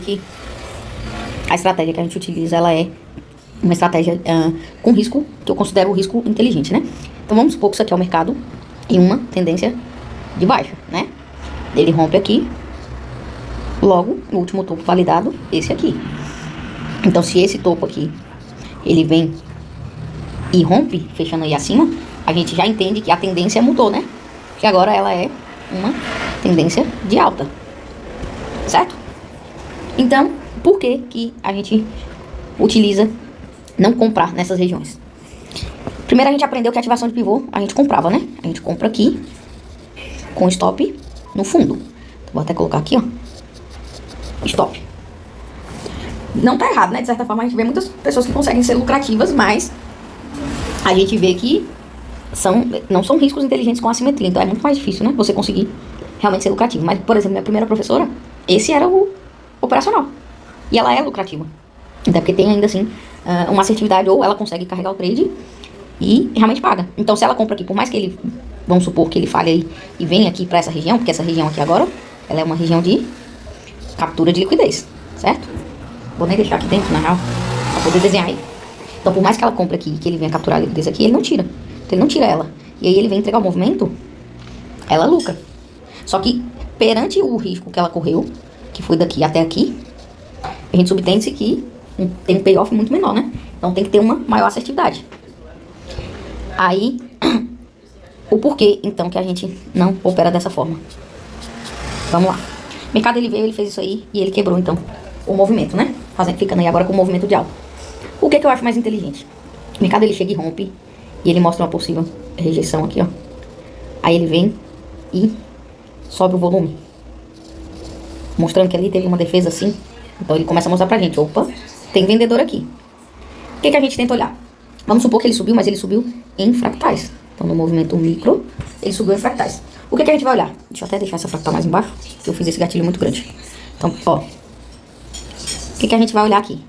que a estratégia que a gente utiliza, ela é uma estratégia com risco, que eu considero o risco inteligente, né? Então vamos supor que isso aqui é o mercado em uma tendência de baixa, né? Ele rompe aqui, logo, o último topo validado, esse aqui. Então se esse topo aqui, ele vem e rompe, fechando aí acima, a gente já entende que a tendência mudou, né? Que agora ela é uma tendência de alta, certo? Então, por que que a gente utiliza não comprar nessas regiões? Primeiro a gente aprendeu que a ativação de pivô a gente comprava, né? A gente compra aqui com stop no fundo. Então, vou até colocar aqui, ó. Stop. Não tá errado, né? De certa forma a gente vê muitas pessoas que conseguem ser lucrativas, mas a gente vê que não são riscos inteligentes com assimetria. Então é muito mais difícil, né? Você conseguir realmente ser lucrativo. Mas, por exemplo, minha primeira professora, esse era o operacional. E ela é lucrativa. Até porque tem ainda assim uma assertividade, ou ela consegue carregar o trade e realmente paga. Então se ela compra aqui, por mais que ele, vamos supor que ele falhe aí e venha aqui pra essa região, porque essa região aqui agora, ela é uma região de captura de liquidez, certo? Vou nem deixar aqui dentro, na real, pra poder desenhar aí. Então por mais que ela compre aqui, que ele venha capturar a liquidez aqui, ele não tira. Então ele não tira ela. E aí ele vem entregar o movimento, ela lucra. Só que perante o risco que ela correu, que foi daqui até aqui, a gente subtende-se que tem um payoff muito menor, né? Então tem que ter uma maior assertividade. Aí, o porquê, então, que a gente não opera dessa forma? Vamos lá. O mercado, ele veio, ele fez isso aí e ele quebrou, então, o movimento, né? Ficando aí agora com o movimento de alta. O que eu acho mais inteligente? O mercado, ele chega e rompe e ele mostra uma possível rejeição aqui, ó. Aí ele vem e sobe o volume, mostrando que ali teve uma defesa assim. Então ele começa a mostrar pra gente, opa, tem vendedor aqui. O que a gente tenta olhar? Vamos supor que ele subiu, mas ele subiu em fractais. Então no movimento micro, ele subiu em fractais. O que a gente vai olhar? Deixa eu até deixar essa fractal mais embaixo, que eu fiz esse gatilho muito grande. Então, ó, o que a gente vai olhar aqui?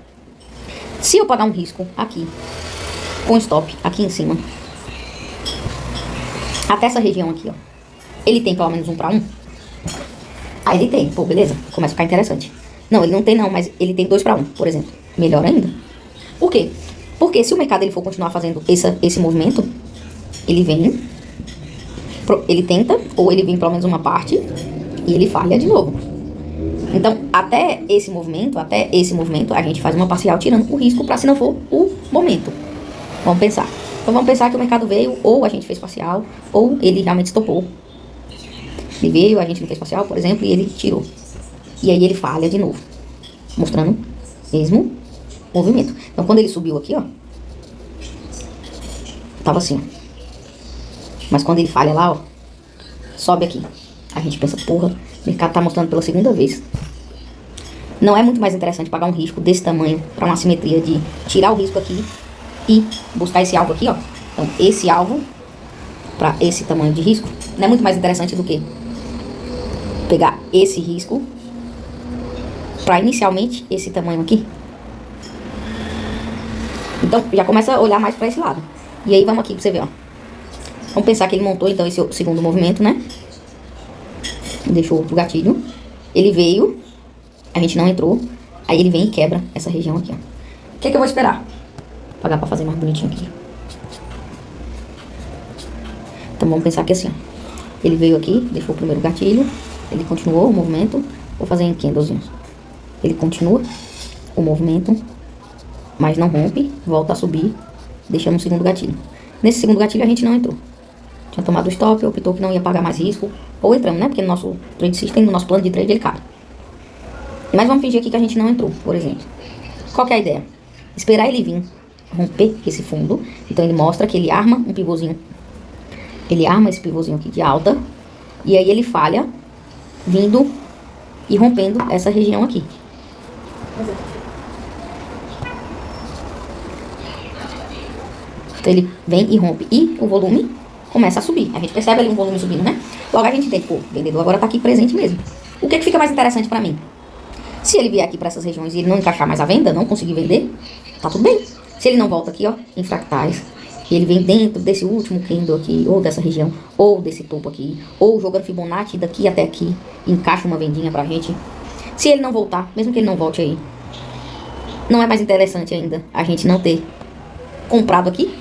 Se eu pagar um risco aqui, com stop aqui em cima, até essa região aqui, ó, ele tem pelo menos 1 para 1? Ah, ele tem, pô, beleza, começa a ficar interessante. Não, ele não tem não, mas ele tem 2 para 1, por exemplo. Melhor ainda. Por quê? Porque se o mercado ele for continuar fazendo esse movimento, ele vem, ele tenta, ou ele vem pelo menos uma parte, e ele falha de novo. Então, até esse movimento, a gente faz uma parcial tirando o risco para se não for o momento. Vamos pensar. Então vamos pensar que o mercado veio, ou a gente fez parcial, ou ele realmente estopou. Ele veio, a gente não fez parcial, por exemplo, e ele tirou. E aí ele falha de novo, mostrando o mesmo movimento. Então quando ele subiu aqui, ó, tava assim, ó. Mas quando ele falha lá, ó, sobe aqui. A gente pensa, porra, o mercado tá mostrando pela segunda vez. Não é muito mais interessante pagar um risco desse tamanho para uma assimetria de tirar o risco aqui e buscar esse alvo aqui, ó. Então esse alvo para esse tamanho de risco não é muito mais interessante do que pegar esse risco para inicialmente esse tamanho aqui. Então já começa a olhar mais para esse lado. E aí vamos aqui pra você ver, ó. Vamos pensar que ele montou então esse segundo movimento, né? Deixou o gatilho. Ele veio, a gente não entrou. Aí ele vem e quebra essa região aqui, ó. O que eu vou esperar? Vou pagar pra fazer mais bonitinho aqui. Então vamos pensar que assim, ó. Ele veio aqui, deixou o primeiro gatilho. Ele continuou o movimento. Vou fazer em candlezinhos. Ele continua o movimento, mas não rompe, volta a subir, deixando um segundo gatilho. Nesse segundo gatilho a gente não entrou. Tinha tomado o stop, optou que não ia pagar mais risco, ou entramos, né? Porque no nosso trade system, no nosso plano de trade, ele cabe. Mas vamos fingir aqui que a gente não entrou, por exemplo. Qual que é a ideia? Esperar ele vir romper esse fundo. Então ele mostra que ele arma um pivôzinho. Ele arma esse pivôzinho aqui de alta, e aí ele falha, vindo e rompendo essa região aqui. Então ele vem e rompe e o volume começa a subir. A gente percebe ali um volume subindo, né? Logo a gente tem, pô, o vendedor agora tá aqui presente mesmo. O que fica mais interessante pra mim? Se ele vier aqui pra essas regiões e ele não encaixar mais a venda, não conseguir vender, tá tudo bem. Se ele não volta aqui, ó, em fractais, e ele vem dentro desse último candle aqui, ou dessa região, ou desse topo aqui, ou jogando Fibonacci daqui até aqui, encaixa uma vendinha pra gente. Se ele não voltar, mesmo que ele não volte aí, não é mais interessante ainda a gente não ter comprado aqui?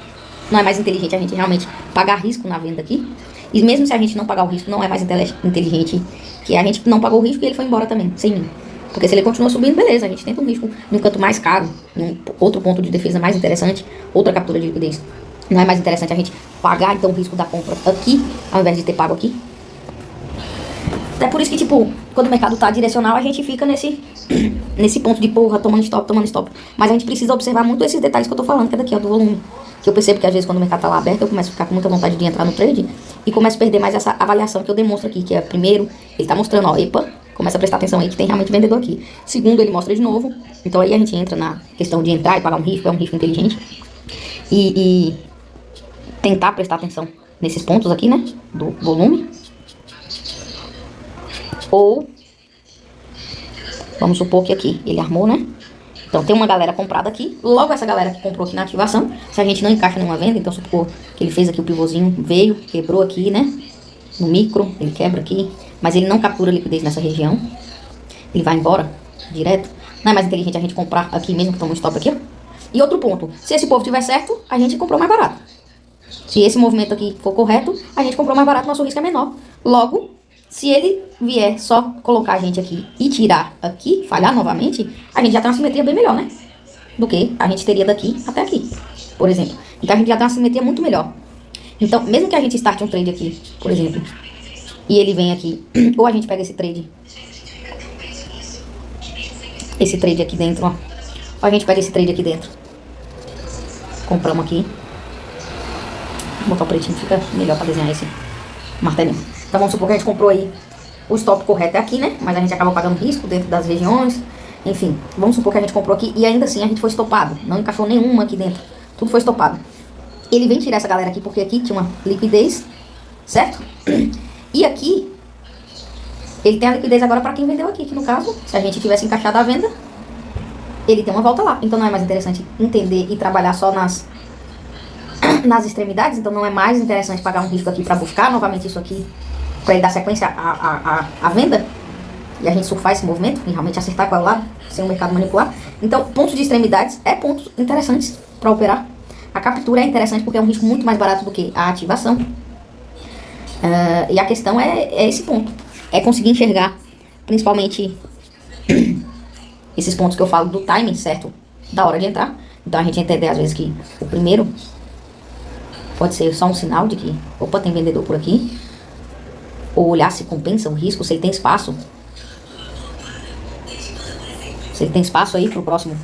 Não é mais inteligente a gente realmente pagar risco na venda aqui? E mesmo se a gente não pagar o risco, não é mais inteligente que a gente não pagou o risco e ele foi embora também, sem mim. Porque se ele continua subindo, beleza, a gente tenta um risco num canto mais caro, num outro ponto de defesa mais interessante, outra captura de liquidez. Não é mais interessante a gente pagar, então, o risco da compra aqui, ao invés de ter pago aqui? Até por isso que, tipo, quando o mercado tá direcional, a gente fica nesse ponto de, porra, tomando stop, tomando stop. Mas a gente precisa observar muito esses detalhes que eu tô falando, que é daqui, ó, do volume. Que eu percebo que, às vezes, quando o mercado tá lá aberto, eu começo a ficar com muita vontade de entrar no trade e começo a perder mais essa avaliação que eu demonstro aqui, que é, primeiro, ele tá mostrando, ó, epa, começa a prestar atenção aí que tem realmente vendedor aqui. Segundo, ele mostra de novo. Então aí a gente entra na questão de entrar e pagar um risco, é um risco inteligente. E tentar prestar atenção nesses pontos aqui, né, do volume. Ou, vamos supor que aqui ele armou, né? Então tem uma galera comprada aqui. Logo essa galera que comprou aqui na ativação, se a gente não encaixa numa venda, então supor que ele fez aqui o pivôzinho, veio, quebrou aqui, né? No micro, ele quebra aqui, mas ele não captura liquidez nessa região. Ele vai embora direto. Não é mais inteligente a gente comprar aqui mesmo que toma um stop aqui, ó. E outro ponto, se esse povo tiver certo, a gente comprou mais barato. Se esse movimento aqui for correto, a gente comprou mais barato, nosso risco é menor. Logo, se ele vier só colocar a gente aqui e tirar aqui, falhar novamente, a gente já tem uma simetria bem melhor, né? Do que a gente teria daqui até aqui, por exemplo. Então a gente já tem uma simetria muito melhor. Então, mesmo que a gente starte um trade aqui, por exemplo, e ele vem aqui, ou a gente pega esse trade aqui dentro, ó. Ou a gente pega esse trade aqui dentro. Compramos aqui. Vou botar o pretinho, fica melhor pra desenhar esse martelinho. Então vamos supor que a gente comprou aí o stop correto é aqui, né? Mas a gente acabou pagando risco dentro das regiões. Enfim, vamos supor que a gente comprou aqui e ainda assim a gente foi estopado. Não encaixou nenhuma aqui dentro. Tudo foi estopado. Ele vem tirar essa galera aqui porque aqui tinha uma liquidez, certo? E aqui, ele tem a liquidez agora para quem vendeu aqui. Que no caso, se a gente tivesse encaixado a venda, ele tem uma volta lá. Então não é mais interessante entender e trabalhar só nas extremidades. Então não é mais interessante pagar um risco aqui para buscar novamente isso aqui, para ele dar sequência à venda e a gente surfar esse movimento e realmente acertar qual é o lado, sem o mercado manipular. Então, pontos de extremidades é pontos interessantes para operar. A captura é interessante porque é um risco muito mais barato do que a ativação. E a questão é esse ponto. É conseguir enxergar, principalmente, esses pontos que eu falo do timing, certo? Da hora de entrar. Então a gente entender às vezes que o primeiro pode ser só um sinal de que, opa, tem vendedor por aqui. Ou olhar se compensa o risco, se ele tem espaço. Se ele tem espaço aí pro próximo,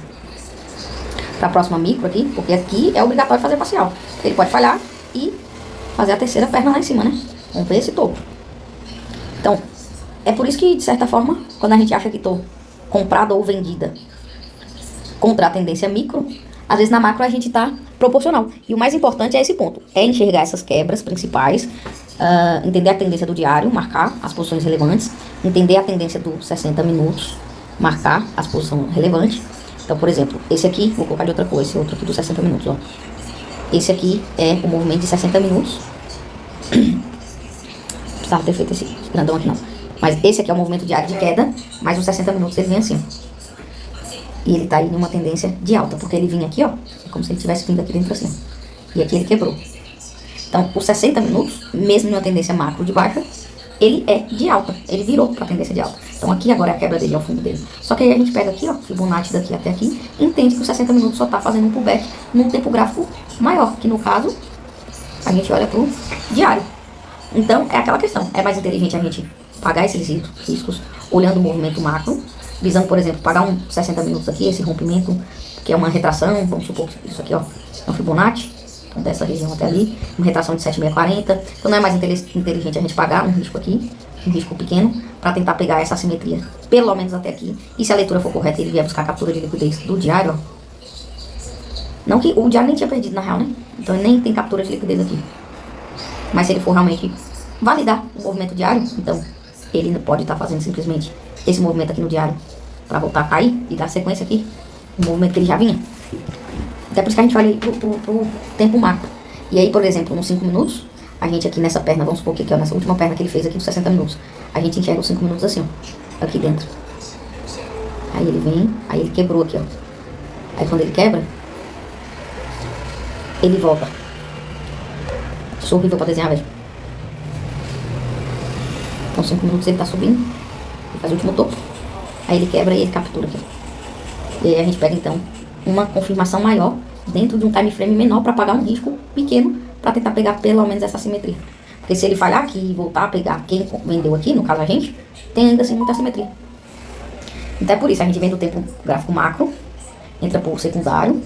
pra próxima micro aqui, porque aqui é obrigatório fazer parcial. Ele pode falhar e fazer a terceira perna lá em cima, né? Romper esse topo. Então, é por isso que, de certa forma, quando a gente acha que tô comprada ou vendida contra a tendência micro, às vezes na macro a gente tá proporcional. E o mais importante é esse ponto, é enxergar essas quebras principais, entender a tendência do diário, marcar as posições relevantes, entender a tendência dos 60 minutos, marcar as posições relevantes. Então, por exemplo, esse aqui, vou colocar de outra cor, esse outro aqui dos 60 minutos, ó. Esse aqui é o movimento de 60 minutos. Precisava ter feito esse grandão aqui não. Mas esse aqui é o movimento diário de queda, mas os 60 minutos ele vem assim, ó. E ele tá aí numa tendência de alta, porque ele vinha aqui, ó. É como se ele tivesse vindo aqui dentro assim. E aqui ele quebrou. Então, os 60 minutos, mesmo numa tendência macro de baixa, ele é de alta. Ele virou pra tendência de alta. Então, aqui agora é a quebra dele, é o fundo dele. Só que aí a gente pega aqui, ó, Fibonacci daqui até aqui, e entende que os 60 minutos só tá fazendo um pullback num tempo gráfico maior, que no caso, a gente olha pro diário. Então, é aquela questão. É mais inteligente a gente pagar esses riscos olhando o movimento macro, visando, por exemplo, pagar uns 60 minutos aqui, esse rompimento, que é uma retração, vamos supor que isso aqui, ó, é um Fibonacci, então dessa região até ali, uma retração de 7,640. Então não é mais inteligente a gente pagar um risco aqui, um risco pequeno, para tentar pegar essa assimetria, pelo menos até aqui. E se a leitura for correta e ele vier buscar a captura de liquidez do diário, ó, não que o diário nem tinha perdido na real, né? Então ele nem tem captura de liquidez aqui. Mas se ele for realmente validar o movimento diário, então ele pode estar fazendo simplesmente esse movimento aqui no diário para voltar a cair e dar sequência aqui, o movimento que ele já vinha. Até por isso que a gente olha aí pro tempo macro. E aí, por exemplo, nos 5 minutos, a gente aqui nessa perna, vamos supor que aqui, ó, nessa última perna que ele fez aqui dos 60 minutos, a gente enxerga os 5 minutos assim, ó, aqui dentro. Aí ele vem, aí ele quebrou aqui, ó. Aí quando ele quebra, ele volta. Sou horrível pra desenhar, velho. Com 5 minutos ele tá subindo. Ele faz o último topo. Aí ele quebra e ele captura aqui. E aí a gente pega então uma confirmação maior dentro de um time frame menor para pagar um risco pequeno para tentar pegar pelo menos essa simetria. Porque se ele falhar aqui e voltar a pegar quem vendeu aqui, no caso a gente, tem ainda assim muita simetria. Então é por isso, a gente vem do tempo gráfico macro, entra por secundário,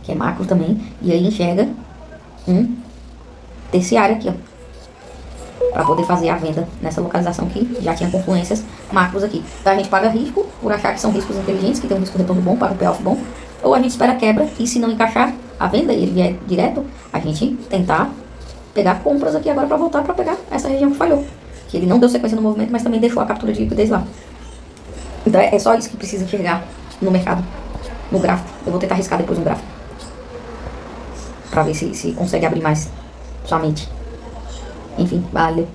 que é macro também, e aí enxerga um terciário aqui, ó. Para poder fazer a venda nessa localização que já tinha confluências macros aqui. Então a gente paga risco por achar que são riscos inteligentes, que tem um risco retorno bom, paga um payoff bom, ou a gente espera quebra e se não encaixar a venda e ele vier direto, a gente tentar pegar compras aqui agora para voltar para pegar essa região que falhou. Que ele não deu sequência no movimento, mas também deixou a captura de liquidez lá. Então é só isso que precisa enxergar no mercado, no gráfico. Eu vou tentar arriscar depois no gráfico. Para ver se consegue abrir mais sua mente. Enfim, valeu.